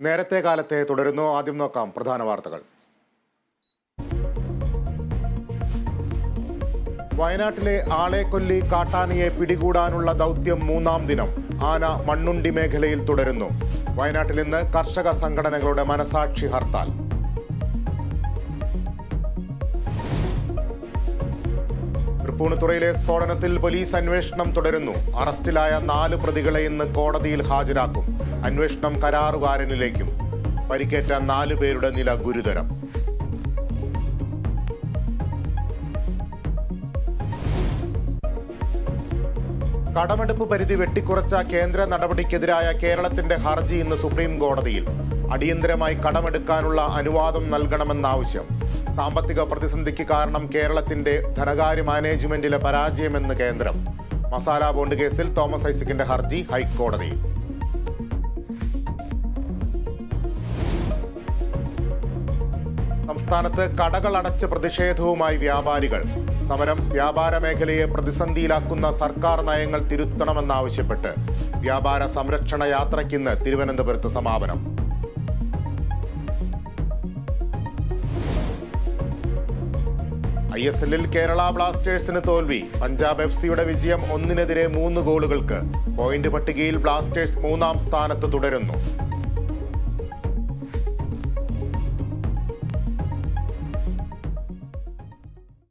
നേരത്തെ കാലത്തെ തുടരുന്നു. ആദ്യം നോക്കാം പ്രധാന വാർത്തകൾ. വയനാട്ടിലെ ആളെക്കൊല്ലി കാട്ടാനയെ പിടികൂടാനുള്ള ദൗത്യം മൂന്നാം ദിനം. ആന മണ്ണുണ്ടി മേഖലയിൽ തുടരുന്നു. വയനാട്ടിൽ ഇന്ന് കർഷക സംഘടനകളുടെ മനസാക്ഷി ഹർത്താൽ. തൃപ്പൂണിത്തുറയിലെ സ്ഫോടനത്തിൽ പോലീസ് അന്വേഷണം തുടരുന്നു. അറസ്റ്റിലായ 4 പ്രതികളെ ഇന്ന് കോടതിയിൽ ഹാജരാക്കും. അന്വേഷണം കരാറുകാരനിലേക്കും. പരിക്കേറ്റ 4 പേരുടെ നില ഗുരുതരം. കടമെടുപ്പ് പരിധി വെട്ടിക്കുറച്ച കേന്ദ്ര നടപടിക്കെതിരായ കേരളത്തിന്റെ ഹർജി ഇന്ന് സുപ്രീം കോടതിയിൽ. അടിയന്തരമായി കടമെടുക്കാനുള്ള അനുവാദം നൽകണമെന്നാവശ്യം. സാമ്പത്തിക പ്രതിസന്ധിക്ക് കാരണം കേരളത്തിന്റെ ധനകാര്യ മാനേജ്മെന്റിലെ പരാജയമെന്ന് കേന്ദ്രം. മസാല ബോണ്ട് കേസിൽ തോമസ് ഐസക്കിന്റെ ഹർജി ഹൈക്കോടതിയിൽ. സംസ്ഥാനത്ത് കടകൾ അടച്ച് പ്രതിഷേധവുമായി വ്യാപാരികൾ. സമരം വ്യാപാര മേഖലയെ പ്രതിസന്ധിയിലാക്കുന്ന സർക്കാർ നയങ്ങൾ തിരുത്തണമെന്നാവശ്യപ്പെട്ട് വ്യാപാര സംരക്ഷണ യാത്രയ്ക്കിന്ന് തിരുവനന്തപുരത്ത് സമാപനം. ISL-ൽ കേരള ബ്ലാസ്റ്റേഴ്സിന് തോൽവി. പഞ്ചാബ് FC-യുടെ വിജയം 1-3 ഗോളുകൾക്ക്. പോയിന്റ് പട്ടികയിൽ ബ്ലാസ്റ്റേഴ്സ് 3-ാം സ്ഥാനത്ത് തുടരുന്നു.